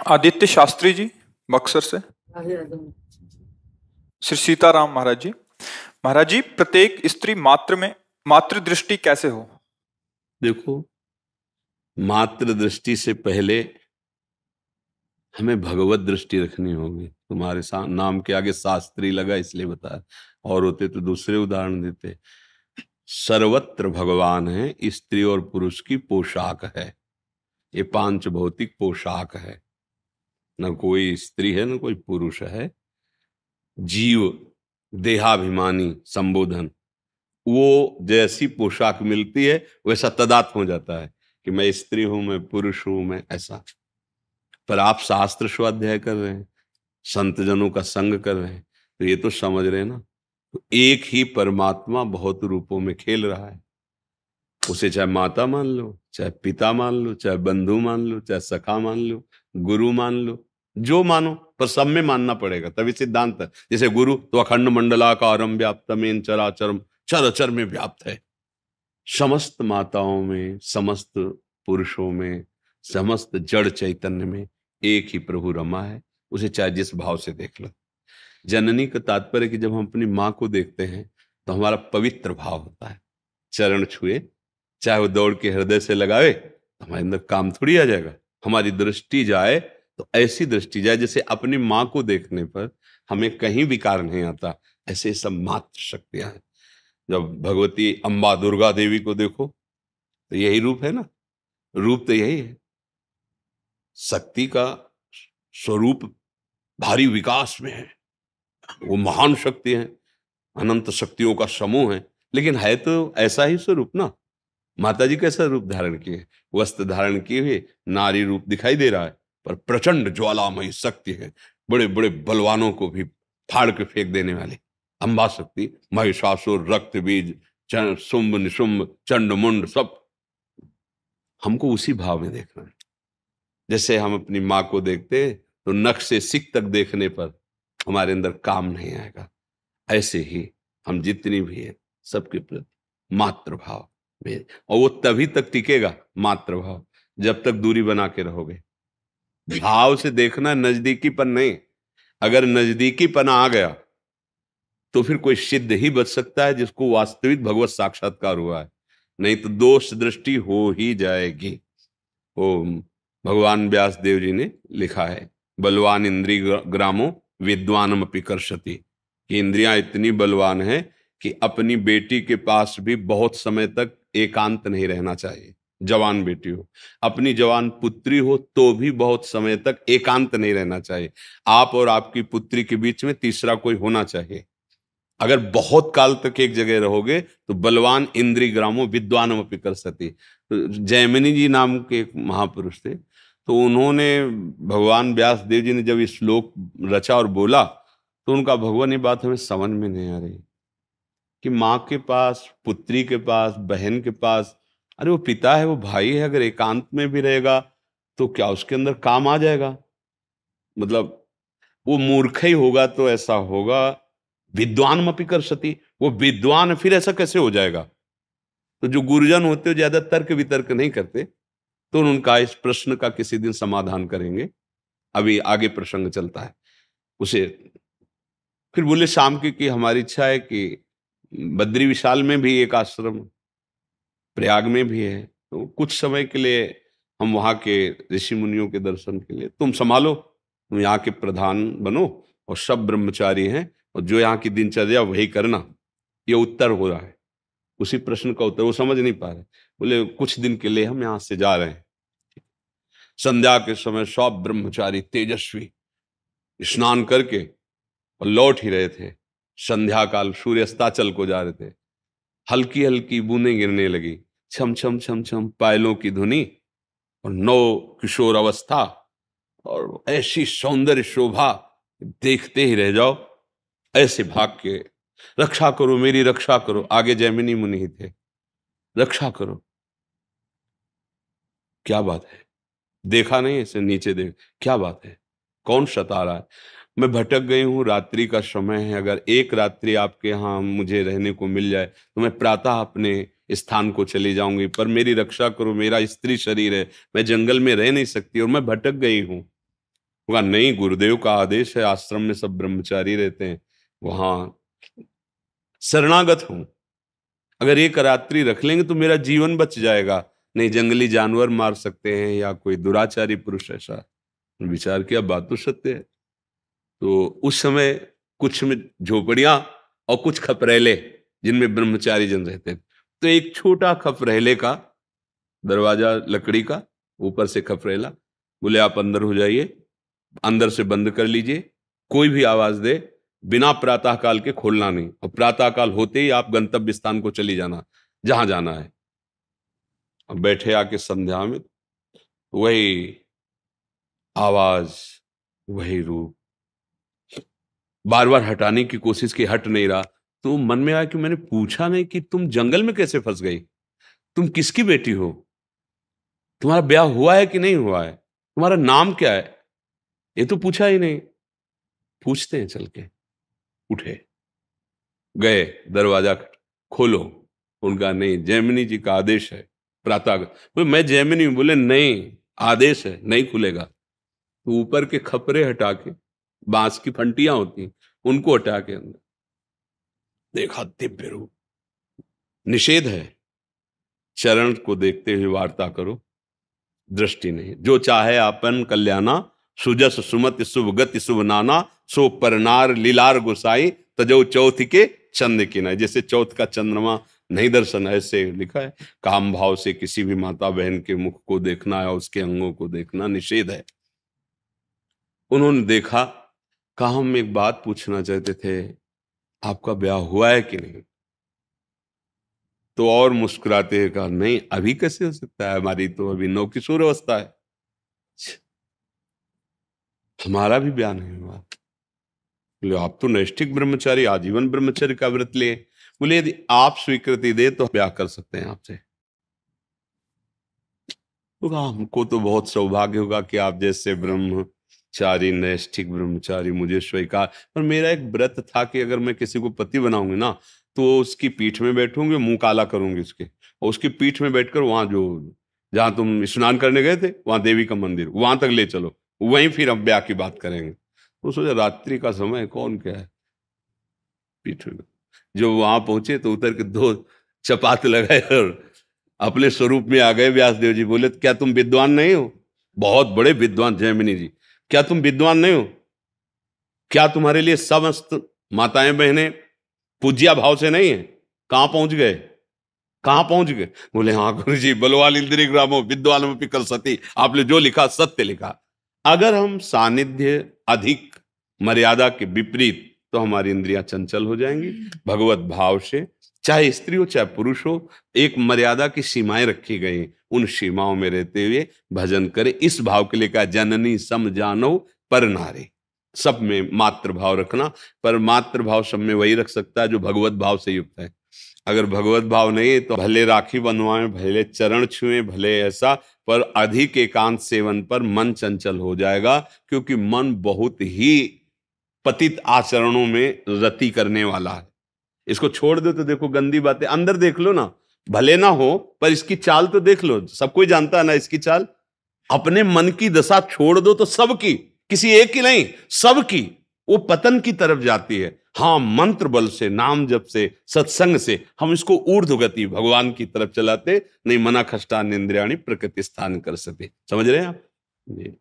आदित्य शास्त्री जी बक्सर से। श्री सीताराम महाराज जी। महाराज जी, प्रत्येक स्त्री मात्र में मातृ दृष्टि कैसे हो? देखो, मात्र दृष्टि से पहले हमें भगवत दृष्टि रखनी होगी। तुम्हारे नाम के आगे शास्त्री लगा इसलिए बताया, और होते तो दूसरे उदाहरण देते। सर्वत्र भगवान है, स्त्री और पुरुष की पोशाक है। ये पांच भौतिक पोशाक है, न कोई स्त्री है न कोई पुरुष है। जीव देहाभिमानी संबोधन, वो जैसी पोशाक मिलती है वैसा तदात्म हो जाता है कि मैं स्त्री हूं, मैं पुरुष हूं, मैं ऐसा। पर आप शास्त्र स्वाध्याय कर रहे हैं, संत जनों का संग कर रहे हैं, तो ये तो समझ रहे हैं ना, तो एक ही परमात्मा बहुत रूपों में खेल रहा है। उसे चाहे माता मान लो, चाहे पिता मान लो, चाहे बंधु मान लो, चाहे सखा मान लो, गुरु मान लो, जो मानो, पर सब में मानना पड़ेगा, तभी सिद्धांत है। जैसे गुरु तो अखंड मंडलाकारम व्याप्तमेन चराचरम, चर अचर में व्याप्त है। समस्त माताओं में, समस्त पुरुषों में, समस्त जड़ चैतन्य में एक ही प्रभु रमा है। उसे चाहे जिस भाव से देख लो। जननी का तात्पर्य कि जब हम अपनी माँ को देखते हैं तो हमारा पवित्र भाव होता है। चरण छुए, चाहे वो दौड़ के हृदय से लगावे, तो हमारे अंदर काम थोड़ी आ जाएगा। हमारी दृष्टि जाए तो ऐसी दृष्टि जाए जैसे अपनी माँ को देखने पर हमें कहीं विकार नहीं आता। ऐसे सब मात्र शक्तियां हैं। जब भगवती अम्बा दुर्गा देवी को देखो तो यही रूप है ना, रूप तो यही है। शक्ति का स्वरूप भारी विकास में है, वो महान शक्ति है, अनंत शक्तियों का समूह है, लेकिन है तो ऐसा ही स्वरूप ना। माता जी कैसा रूप धारण किए? वस्त्र धारण किए हुए नारी रूप दिखाई दे रहा है, पर प्रचंड ज्वालामयी शक्ति है। बड़े बड़े बलवानों को भी फाड़ के फेंक देने वाली अम्बा शक्ति। महिषासुर, रक्त बीज, शुंभ निशुंभ, चंड मुंड, सब हमको उसी भाव में देखना है। जैसे हम अपनी माँ को देखते हैं तो नख से सिक तक देखने पर हमारे अंदर काम नहीं आएगा, ऐसे ही हम जितनी भी है सबके प्रति मातृभाव में। और वो तभी तक टिकेगा मातृभाव जब तक दूरी बना के रहोगे। भाव से देखना, नजदीकीपन नहीं। अगर नजदीकीपन आ गया तो फिर कोई सिद्ध ही बच सकता है जिसको वास्तविक भगवत साक्षात्कार हुआ है, नहीं तो दोष दृष्टि हो ही जाएगी। ओम भगवान व्यास देव जी ने लिखा है, बलवान इंद्रिय ग्रामो विद्वानम अपि कर्षति, कि इंद्रियां इतनी बलवान है कि अपनी बेटी के पास भी बहुत समय तक एकांत नहीं रहना चाहिए। जवान बेटी हो, अपनी जवान पुत्री हो तो भी बहुत समय तक एकांत नहीं रहना चाहिए। आप और आपकी पुत्री के बीच में तीसरा कोई होना चाहिए। अगर बहुत काल तक एक जगह रहोगे तो बलवान इंद्रिय ग्रामो विद्वानम अपि कर्षति। तो जैमिनी जी नाम के एक महापुरुष थे, तो उन्होंने, भगवान व्यास देव जी ने जब ये श्लोक रचा और बोला तो उनका, भगवान ये बात हमें समझ में नहीं आ रही कि माँ के पास, पुत्री के पास, बहन के पास, अरे वो पिता है, वो भाई है, अगर एकांत में भी रहेगा तो क्या उसके अंदर काम आ जाएगा? मतलब वो मूर्ख ही होगा तो ऐसा होगा। विद्वान मपि कर्षति, वो विद्वान फिर ऐसा कैसे हो जाएगा? तो जो गुरुजन होते हो ज्यादा तर्क वितर्क नहीं करते, तो उनका इस प्रश्न का किसी दिन समाधान करेंगे। अभी आगे प्रसंग चलता है उसे। फिर बोले शाम की कि हमारी इच्छा है कि बद्री विशाल में भी एक आश्रम, प्रयाग में भी है, तो कुछ समय के लिए हम वहां के ऋषि मुनियों के दर्शन के लिए, तुम संभालो, तुम यहाँ के प्रधान बनो, और सब ब्रह्मचारी हैं, और जो यहाँ की दिनचर्या वही करना। ये उत्तर हो रहा है, उसी प्रश्न का उत्तर। वो समझ नहीं पा रहे, बोले कुछ दिन के लिए हम यहाँ से जा रहे हैं। संध्या के समय सब ब्रह्मचारी तेजस्वी स्नान करके और लौट ही रहे थे। संध्या काल, सूर्यास्ताचल को जा रहे थे। हल्की हल्की बूंदें गिरने लगी, छम छम छम छम पायलों की धुनी, और नौ किशोर अवस्था, और ऐसी सौंदर्य शोभा, देखते ही रह जाओ। ऐसे भाग के, रक्षा करो मेरी, रक्षा करो। आगे जैमिनी मुनि ही थे, रक्षा करो। क्या बात है? देखा नहीं ऐसे नीचे देख, क्या बात है, कौन सता रहा है? मैं भटक गई हूँ, रात्रि का समय है, अगर एक रात्रि आपके यहाँ मुझे रहने को मिल जाए तो मैं प्रातः अपने स्थान को चली जाऊंगी, पर मेरी रक्षा करो, मेरा स्त्री शरीर है, मैं जंगल में रह नहीं सकती और मैं भटक गई हूँ। कहा नहीं, गुरुदेव का आदेश है, आश्रम में सब ब्रह्मचारी रहते हैं, वहां शरणागत हूं, अगर एक रात्रि रख लेंगे तो मेरा जीवन बच जाएगा, नहीं जंगली जानवर मार सकते हैं या कोई दुराचारी पुरुष ऐसा। विचार किया, बात तो सत्य है। तो उस समय कुछ में झोपड़ियां और कुछ खपरेले जिनमें ब्रह्मचारी जन रहते थे, तो एक छोटा खपरेले का दरवाजा लकड़ी का, ऊपर से खपरेला, बोले आप अंदर हो जाइए, अंदर से बंद कर लीजिए, कोई भी आवाज दे बिना प्रातःकाल के खोलना नहीं, और प्रातःकाल होते ही आप गंतव्य स्थान को चली जाना जहां जाना है। अब बैठे आके संध्या में वही आवाज, वही रूप, बार बार हटाने की कोशिश की, हट नहीं रहा। तो मन में आया कि मैंने पूछा नहीं कि तुम जंगल में कैसे फंस गई, तुम किसकी बेटी हो, तुम्हारा ब्याह हुआ है कि नहीं हुआ है, तुम्हारा नाम क्या है, ये तो पूछा ही नहीं। पूछते हैं, चल के उठे, गए, दरवाजा खोलो, उनका नहीं, जैमिनी जी का आदेश है प्रातः। बोले मैं जैमिनी हूं, बोले नहीं आदेश है, नहीं खुलेगा। तो ऊपर के खपरे हटा के, बांस की फंटियां होती उनको हटा के अंदर देखा, दिव्य रूप, निषेध है, चरण को देखते हुए वार्ता करो, दृष्टि नहीं, जो चाहे आपन कल्याणा, सुजस सुमति शुभ गति शुभ नाना, सो परनार लीलार गोसाई, तजो चौथ के चंद की ना, जैसे चौथ का चंद्रमा नहीं दर्शन, ऐसे लिखा है। काम भाव से किसी भी माता बहन के मुख को देखना या उसके अंगों को देखना निषेध है। उन्होंने देखा, कहा हम एक बात पूछना चाहते थे, आपका ब्याह हुआ है कि नहीं। तो और मुस्कुराते हैं कहा नहीं, अभी कैसे हो सकता है, हमारी तो अभी नवकिशोर अवस्था है, हमारा भी ब्याह नहीं हुआ। बोले आप तो नैष्ठिक ब्रह्मचारी, आजीवन ब्रह्मचर्य का व्रत लिए। बोले यदि आप स्वीकृति दे तो ब्याह कर सकते हैं आपसे। तो कहा हमको तो बहुत सौभाग्य होगा कि आप जैसे ब्रह्मचारी, नैष्ठिक ब्रह्मचारी मुझे स्वीकार, पर मेरा एक व्रत था कि अगर मैं किसी को पति बनाऊंगी ना, तो उसकी पीठ में बैठूंगी, मुंह काला करूंगी उसके, और उसकी पीठ में बैठकर वहां जो, जहां तुम स्नान करने गए थे वहां देवी का मंदिर, वहां तक ले चलो, वहीं फिर हम ब्याह की बात करेंगे। तो सोचा रात्रि का समय, कौन क्या है, पीठ में। जो वहां पहुंचे तो उतर के 2 चपात लगाए और अपने स्वरूप में आ गए। व्यासदेव जी बोले क्या तुम विद्वान नहीं हो, बहुत बड़े विद्वान जैमिनी जी, क्या तुम विद्वान नहीं हो, क्या तुम्हारे लिए समस्त माताएं बहनें पूज्या भाव से नहीं है, कहां पहुंच गए, कहां पहुंच गए। बोले हाँ गुरु जी, बलवाल इंद्रिय ग्रामो विद्वान पिकल सती, आपने जो लिखा सत्य लिखा। अगर हम सानिध्य अधिक मर्यादा के विपरीत, तो हमारी इंद्रियां चंचल हो जाएंगी। भगवत भाव से, चाहे स्त्री हो चाहे पुरुष हो, एक मर्यादा की सीमाएं रखी गई, उन सीमाओं में रहते हुए भजन करें। इस भाव के लिए कहा जननी सम जानो पर नारे, सब में मातृ भाव रखना। पर मातृ भाव सब में वही रख सकता है जो भगवत भाव से युक्त है। अगर भगवत भाव नहीं है तो भले राखी बनवाएं, भले चरण छुएं, भले ऐसा, पर अधिक एकांत सेवन पर मन चंचल हो जाएगा, क्योंकि मन बहुत ही पतित आचरणों में रति करने वाला है। इसको छोड़ दो तो देखो गंदी बातें, अंदर देख लो ना, भले ना हो पर इसकी चाल तो देख लो, सब कोई जानता है ना इसकी चाल। अपने मन की दशा छोड़ दो तो सबकी, किसी एक की नहीं, सबकी वो पतन की तरफ जाती है। हाँ, मंत्र बल से, नाम जप से, सत्संग से हम इसको ऊर्ध्वगति भगवान की तरफ चलाते, नहीं मना खष्टा निंद्रियाणी प्रकृति स्थान कर सके। समझ रहे हैं आप जी।